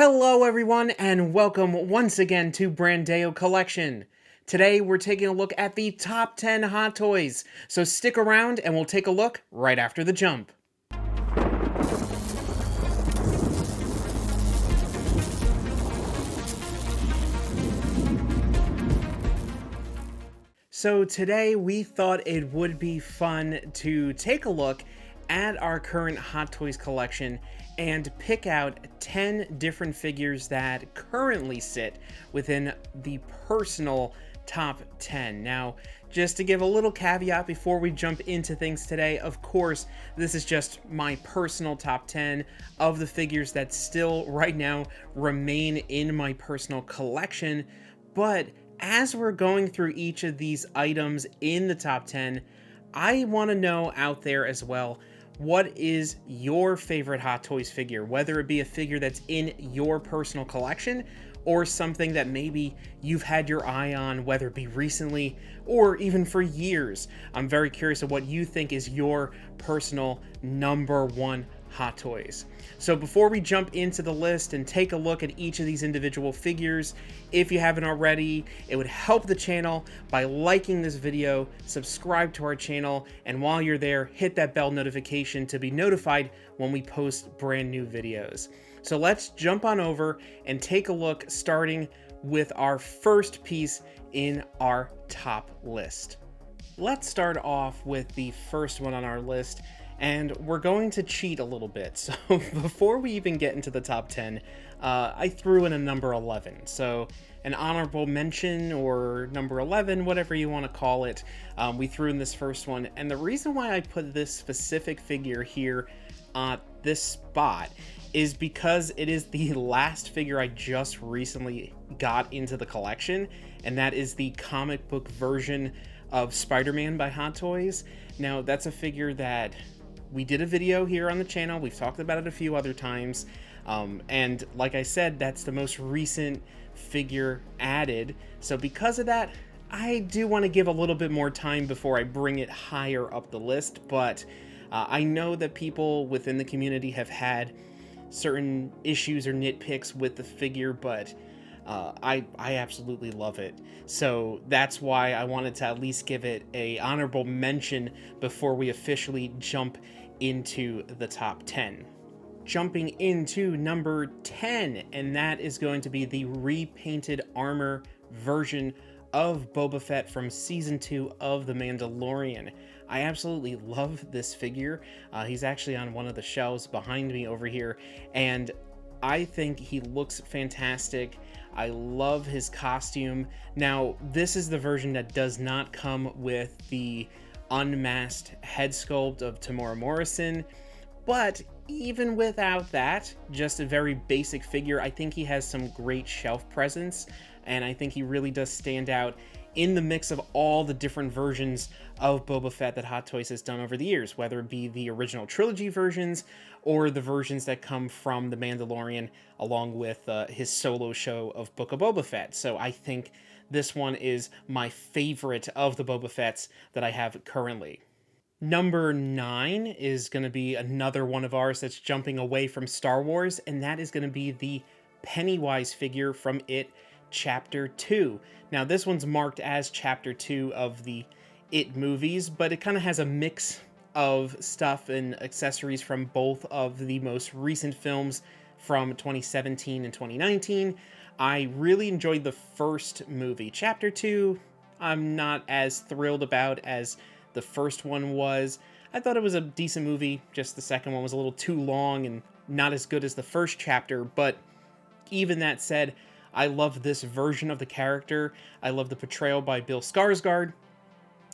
Hello everyone and welcome once again to Brandao Collection. Today we're taking a look at the top 10 Hot Toys, so stick around and we'll take a look right after the jump. So today we thought it would be fun to take a look at our current Hot Toys collection and pick out 10 different figures that currently sit within the personal top 10. Now, just to give a little caveat before we jump into things today, of course, this is just my personal top 10 of the figures that still right now remain in my personal collection, but as we're going through each of these items in the top 10, I want to know out there as well, what is your favorite Hot Toys figure? Whether it be a figure that's in your personal collection or something that maybe you've had your eye on, whether it be recently or even for years. I'm very curious of what you think is your personal number one Hot Toys. So before we jump into the list and take a look at each of these individual figures, if you haven't already, it would help the channel by liking this video, subscribe to our channel, and while you're there, hit that bell notification to be notified when we post brand new videos. So let's jump on over and take a look, starting with our first piece in our top list. Let's start off with the first one on our list, and we're going to cheat a little bit. So before we even get into the top 10, I threw in a number 11. So an honorable mention or number 11, whatever you want to call it, we threw in this first one. And the reason why I put this specific figure here on this spot is because it is the last figure I just recently got into the collection, and that is the comic book version of Spider-Man by Hot Toys. Now, that's a figure that we did a video here on the channel. We've talked about it a few other times. And like I said, that's the most recent figure added. So because of that, I do want to give a little bit more time before I bring it higher up the list. But I know that people within the community have had certain issues or nitpicks with the figure, but I absolutely love it. So that's why I wanted to at least give it a honorable mention before we officially jump into the top 10. Jumping into number 10, and that is going to be the repainted armor version of Boba Fett from season 2 of The Mandalorian. I absolutely love this figure. He's actually on one of the shelves behind me over here, and I think he looks fantastic. I love his costume. Now, this is the version that does not come with the unmasked head sculpt of Tamora Morrison, but even without that, just a very basic figure, I think he has some great shelf presence, and I think he really does stand out in the mix of all the different versions of Boba Fett that Hot Toys has done over the years, whether it be the original trilogy versions or the versions that come from The Mandalorian along with his solo show of Book of Boba Fett. So I think this one is my favorite of the Boba Fetts that I have currently. Number 9 is going to be another one of ours that's jumping away from Star Wars, and that is going to be the Pennywise figure from It Chapter 2. Now, this one's marked as Chapter 2 of the It movies, but it kind of has a mix of stuff and accessories from both of the most recent films from 2017 and 2019. I really enjoyed the first movie. Chapter 2, I'm not as thrilled about as the first one was. I thought it was a decent movie, just the second one was a little too long and not as good as the first chapter, but even that said, I love this version of the character. I love the portrayal by Bill Skarsgård,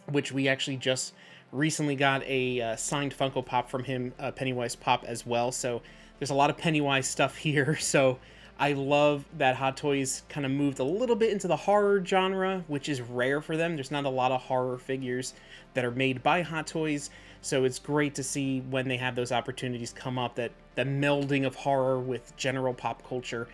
which we actually just recently got a signed Funko Pop from him, Pennywise Pop as well. So there's a lot of Pennywise stuff here. So I love that Hot Toys kind of moved a little bit into the horror genre, which is rare for them. There's not a lot of horror figures that are made by Hot Toys. So it's great to see when they have those opportunities come up, that the melding of horror with general pop culture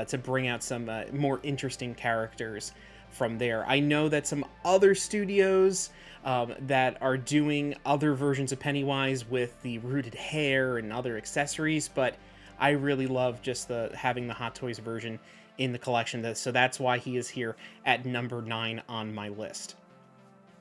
to bring out some more interesting characters from there. I know that some other studios that are doing other versions of Pennywise with the rooted hair and other accessories, but I really love just having the Hot Toys version in the collection. So that's why he is here at number 9 on my list.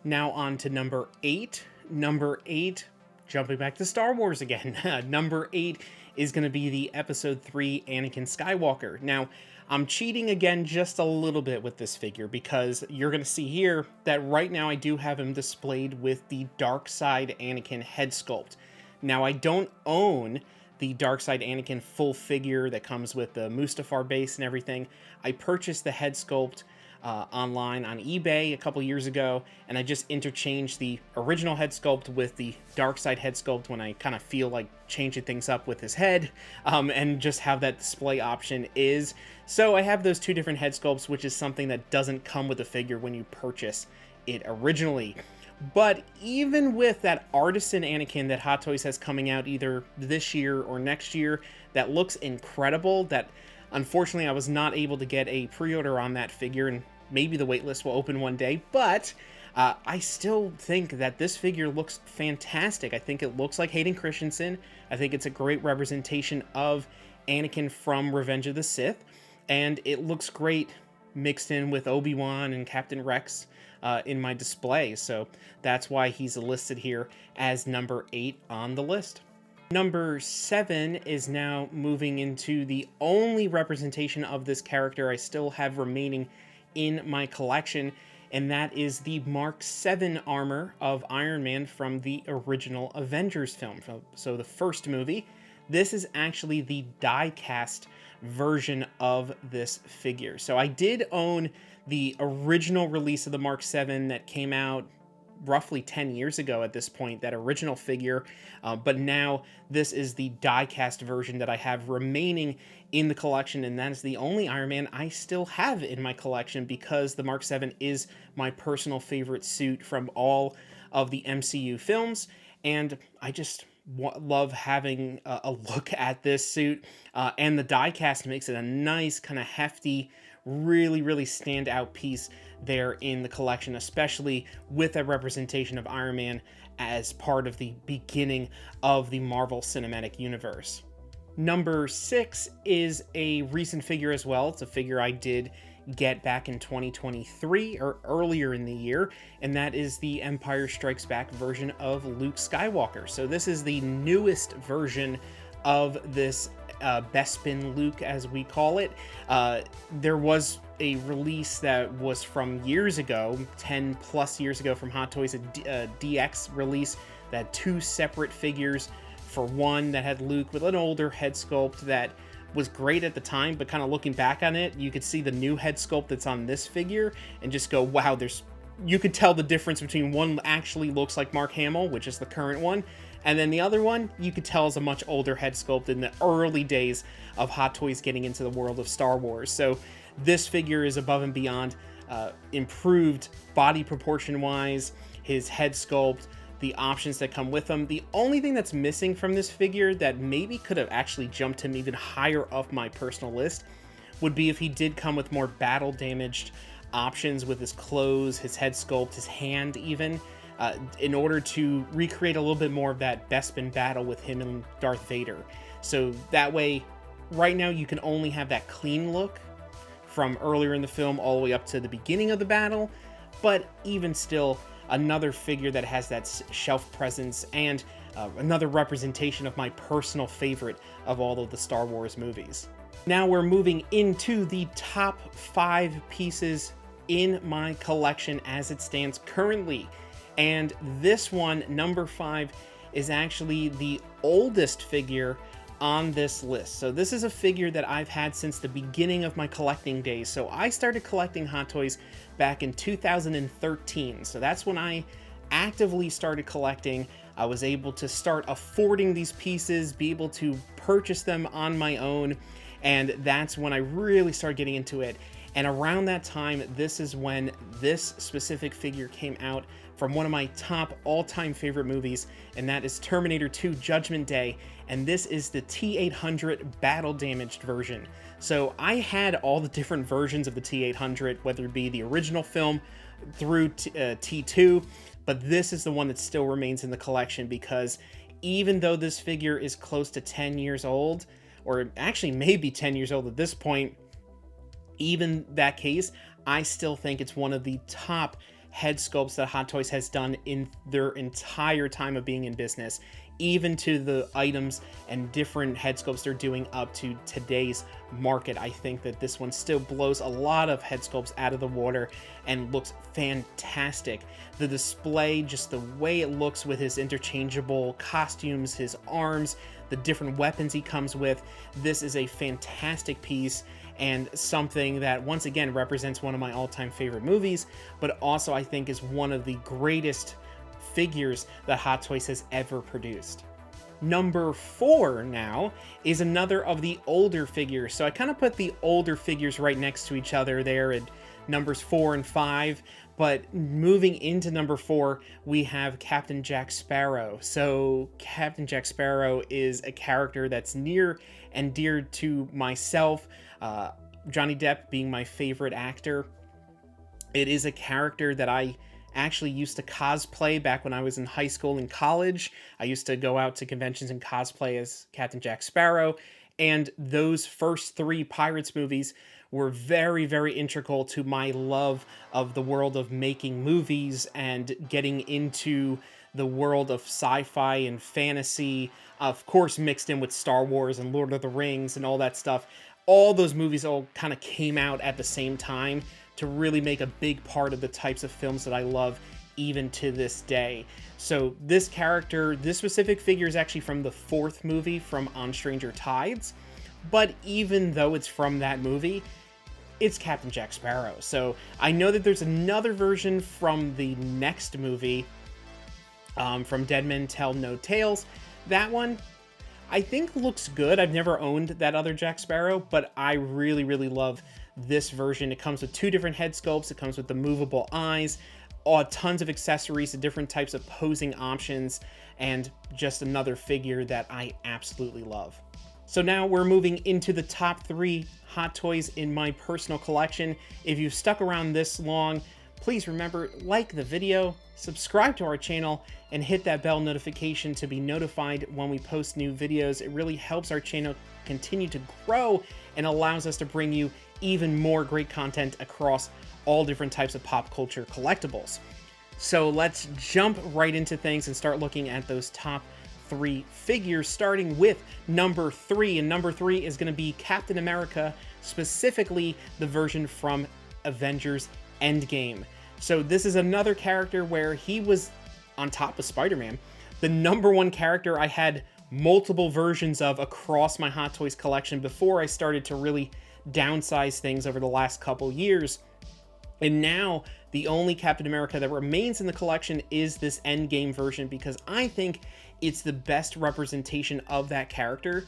Now on to number 8. Number 8, jumping back to Star Wars again. Number 8 is going to be the Episode 3 Anakin Skywalker. Now, I'm cheating again just a little bit with this figure because you're going to see here that right now I do have him displayed with the Dark Side Anakin head sculpt. Now, I don't own the Dark Side Anakin full figure that comes with the Mustafar base and everything. I purchased the head sculpt online on eBay a couple years ago, and I just interchanged the original head sculpt with the Dark Side head sculpt when I kind of feel like changing things up with his head, and just how that display option is. So I have those two different head sculpts, which is something that doesn't come with the figure when you purchase it originally. But even with that artisan Anakin that Hot Toys has coming out either this year or next year, that looks incredible, that unfortunately I was not able to get a pre-order on that figure, and maybe the waitlist will open one day, but I still think that this figure looks fantastic. I think it looks like Hayden Christensen. I think it's a great representation of Anakin from Revenge of the Sith, and it looks great mixed in with Obi-Wan and Captain Rex in my display, so that's why he's listed here as number 8 on the list. Number 7 is now moving into the only representation of this character I still have remaining in my collection, and that is the Mark 7 armor of Iron Man from the original Avengers film. So the first movie. This is actually the die-cast version of this figure. So I did own the original release of the Mark 7 that came out roughly 10 years ago at this point, that original figure, but now this is the die-cast version that I have remaining in the collection, and that is the only Iron Man I still have in my collection because the Mark 7 is my personal favorite suit from all of the MCU films, and I just love having a look at this suit, and the die-cast makes it a nice, kind of hefty, really standout piece there in the collection, especially with a representation of Iron Man as part of the beginning of the Marvel Cinematic Universe. Number 6 is a recent figure as well. It's a figure I did get back in 2023 or earlier in the year, and that is the Empire Strikes Back version of Luke Skywalker. So this is the newest version of this Bespin Luke, as we call it. There was a release that was from years ago, 10 plus years ago, from Hot Toys, a DX release that had 2 separate figures. For one that had Luke with an older head sculpt that was great at the time, but kind of looking back on it, you could see the new head sculpt that's on this figure and just go, wow, you could tell the difference between one actually looks like Mark Hamill, which is the current one, and then the other one, you could tell is a much older head sculpt in the early days of Hot Toys getting into the world of Star Wars. So this figure is above and beyond improved body proportion-wise, his head sculpt, the options that come with him. The only thing that's missing from this figure that maybe could have actually jumped him even higher up my personal list would be if he did come with more battle-damaged options with his clothes, his head sculpt, his hand even, in order to recreate a little bit more of that Bespin battle with him and Darth Vader. So that way, right now you can only have that clean look from earlier in the film all the way up to the beginning of the battle, but even still, another figure that has that shelf presence and another representation of my personal favorite of all of the Star Wars movies. Now we're moving into the top 5 pieces in my collection as it stands currently. And this one, number 5, is actually the oldest figure on this list. So this is a figure that I've had since the beginning of my collecting days. So I started collecting Hot Toys back in 2013. So that's when I actively started collecting. I was able to start affording these pieces, be able to purchase them on my own, and that's when I really started getting into it. And around that time, this is when this specific figure came out from one of my top all-time favorite movies, and that is Terminator 2 Judgment Day, and this is the T-800 battle-damaged version. So I had all the different versions of the T-800, whether it be the original film through T2, but this is the one that still remains in the collection because even though this figure is close to 10 years old, or actually maybe 10 years old at this point. Even that case, I still think it's one of the top head sculpts that Hot Toys has done in their entire time of being in business, even to the items and different head sculpts they're doing up to today's market. I think that this one still blows a lot of head sculpts out of the water and looks fantastic. The display, just the way it looks with his interchangeable costumes, his arms, the different weapons he comes with, this is a fantastic piece, and something that once again represents one of my all-time favorite movies, but also I think is one of the greatest figures that Hot Toys has ever produced. Number 4 now is another of the older figures. So I kind of put the older figures right next to each other there at numbers 4 and 5. But moving into number 4, we have Captain Jack Sparrow. So Captain Jack Sparrow is a character that's near and dear to myself. Johnny Depp being my favorite actor. It is a character that I actually used to cosplay back when I was in high school and college. I used to go out to conventions and cosplay as Captain Jack Sparrow. And those first 3 Pirates movies were very, very integral to my love of the world of making movies and getting into the world of sci-fi and fantasy, of course mixed in with Star Wars and Lord of the Rings and all that stuff. All those movies all kind of came out at the same time to really make a big part of the types of films that I love even to this day. So this character, this specific figure is actually from the 4th movie from On Stranger Tides, but even though it's from that movie, it's Captain Jack Sparrow. So I know that there's another version from the next movie, from Dead Men Tell No Tales. That one, I think looks good. I've never owned that other Jack Sparrow, but I really, really love this version. It comes with 2 different head sculpts. It comes with the movable eyes, tons of accessories, different types of posing options, and just another figure that I absolutely love. So now we're moving into the top 3 Hot Toys in my personal collection. If you've stuck around this long, please remember, like the video, subscribe to our channel, and hit that bell notification to be notified when we post new videos. It really helps our channel continue to grow and allows us to bring you even more great content across all different types of pop culture collectibles. So let's jump right into things and start looking at those top 3 figures, starting with number 3. And number 3 is going to be Captain America, specifically the version from Avengers Endgame. So this is another character where he was, on top of Spider-Man, the number 1 character I had multiple versions of across my Hot Toys collection before I started to really downsize things over the last couple years. And now the only Captain America that remains in the collection is this Endgame version, because I think it's the best representation of that character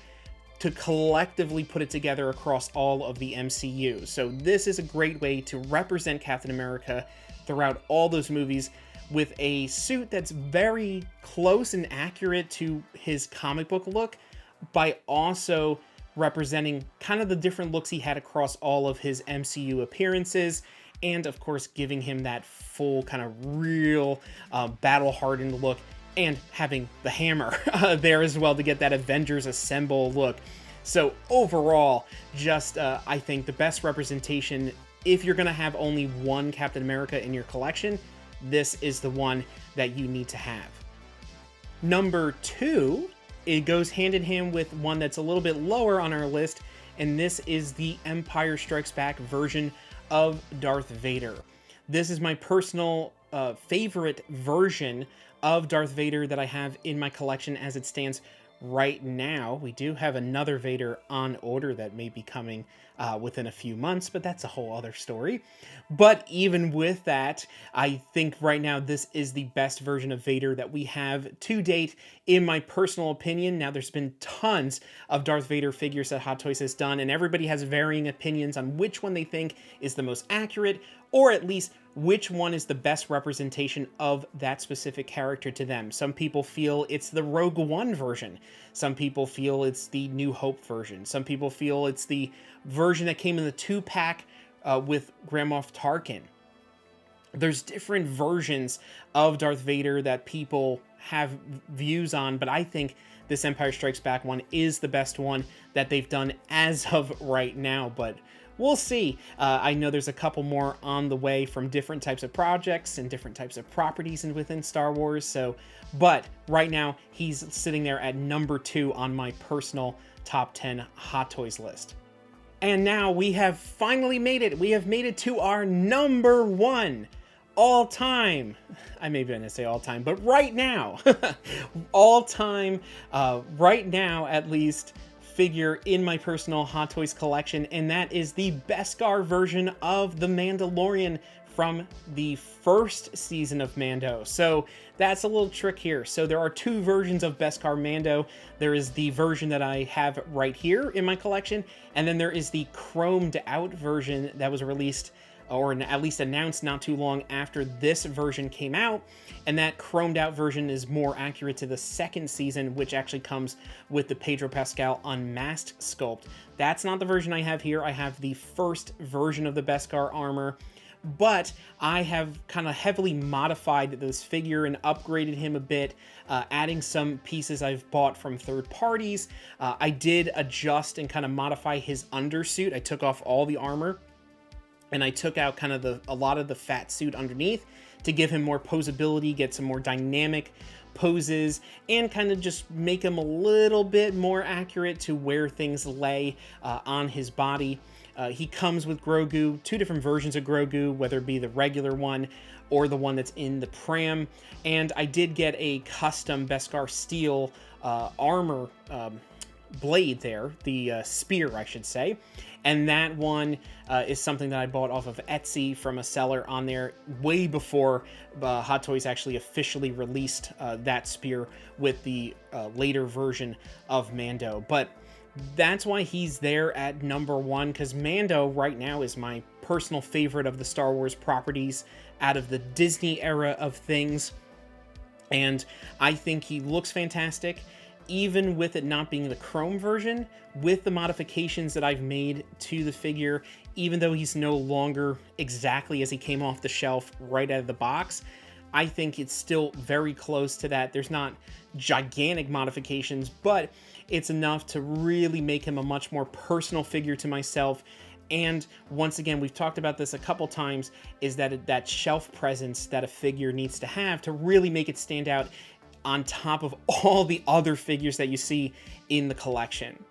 to collectively put it together across all of the MCU. So this is a great way to represent Captain America throughout all those movies with a suit that's very close and accurate to his comic book look, by also representing kind of the different looks he had across all of his MCU appearances, and of course giving him that full kind of real battle-hardened look, and having the hammer there as well to get that Avengers Assemble look. So overall, just I think the best representation, if you're going to have only one Captain America in your collection, this is the one that you need to have. Number 2, it goes hand in hand with one that's a little bit lower on our list, and this is the Empire Strikes Back version of Darth Vader. This is my personal favorite version of Darth Vader that I have in my collection as it stands right now. We do have another Vader on order that may be coming within a few months, but that's a whole other story. But even with that, I think right now this is the best version of Vader that we have to date, in my personal opinion. Now, there's been tons of Darth Vader figures that Hot Toys has done, and everybody has varying opinions on which one they think is the most accurate, or at least which one is the best representation of that specific character to them. Some people feel it's the Rogue One version. Some people feel it's the New Hope version. Some people feel it's the version that came in the 2-pack with Grand Moff Tarkin. There's different versions of Darth Vader that people have views on, but I think this Empire Strikes Back one is the best one that they've done as of right now, but we'll see. I know there's a couple more on the way from different types of projects and different types of properties and within Star Wars, so, but right now he's sitting there at number 2 on my personal top 10 Hot Toys list. And now we have finally made it. We have made it to our number 1 all time. I may be going to say all time, but right now, all time, right now at least, figure in my personal Hot Toys collection, and that is the Beskar version of the Mandalorian from the first season of Mando. So that's a little trick here. So there are 2 versions of Beskar Mando. There is the version that I have right here in my collection, and then there is the chromed out version that was released, or at least announced not too long after this version came out, and that chromed out version is more accurate to the second season, which actually comes with the Pedro Pascal unmasked sculpt. That's not the version I have here. I have the first version of the Beskar armor, but I have kind of heavily modified this figure and upgraded him a bit, adding some pieces I've bought from third parties. I did adjust and kind of modify his undersuit. I took off all the armor, and I took out kind of a lot of the fat suit underneath to give him more posability, get some more dynamic poses, and kind of just make him a little bit more accurate to where things lay on his body. He comes with Grogu, 2 different versions of Grogu, whether it be the regular one or the one that's in the pram. And I did get a custom Beskar steel armor blade there, the spear, I should say. And that one is something that I bought off of Etsy from a seller on there way before Hot Toys actually officially released that spear with the later version of Mando. But that's why he's there at number 1, because Mando right now is my personal favorite of the Star Wars properties out of the Disney era of things. And I think he looks fantastic, even with it not being the chrome version, with the modifications that I've made to the figure, even though he's no longer exactly as he came off the shelf right out of the box. I think it's still very close to that. There's not gigantic modifications, but it's enough to really make him a much more personal figure to myself. And once again, we've talked about this a couple times, is that shelf presence that a figure needs to have to really make it stand out on top of all the other figures that you see in the collection.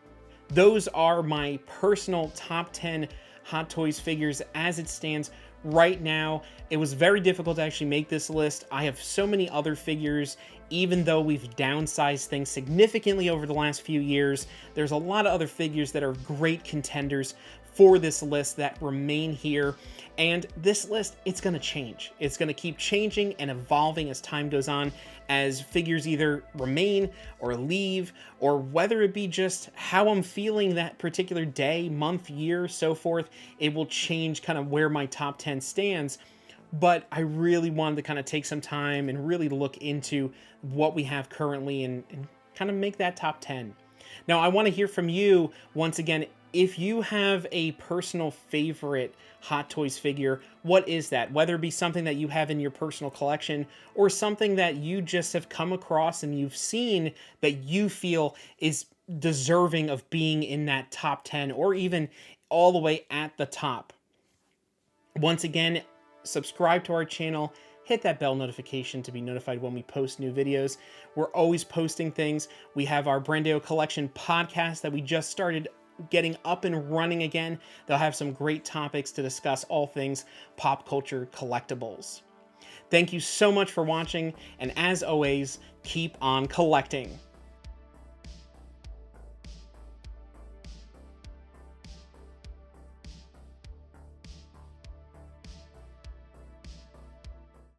Those are my personal top 10 Hot Toys figures as it stands right now. It was very difficult to actually make this list. I have so many other figures, even though we've downsized things significantly over the last few years. There's a lot of other figures that are great contenders for this list that remain here. And this list, it's going to change. It's going to keep changing and evolving as time goes on, as figures either remain or leave, or whether it be just how I'm feeling that particular day, month, year, so forth. It will change kind of where my top 10 stands. But I really wanted to kind of take some time and really look into what we have currently and kind of make that top 10. Now, I want to hear from you once again. If you have a personal favorite Hot Toys figure, what is that? Whether it be something that you have in your personal collection or something that you just have come across and you've seen that you feel is deserving of being in that top 10 or even all the way at the top. Once again, subscribe to our channel. Hit that bell notification to be notified when we post new videos. We're always posting things. We have our Brandao Collection podcast that we just started getting up and running again. They'll have some great topics to discuss all things pop culture collectibles. Thank you so much for watching, and as always, keep on collecting.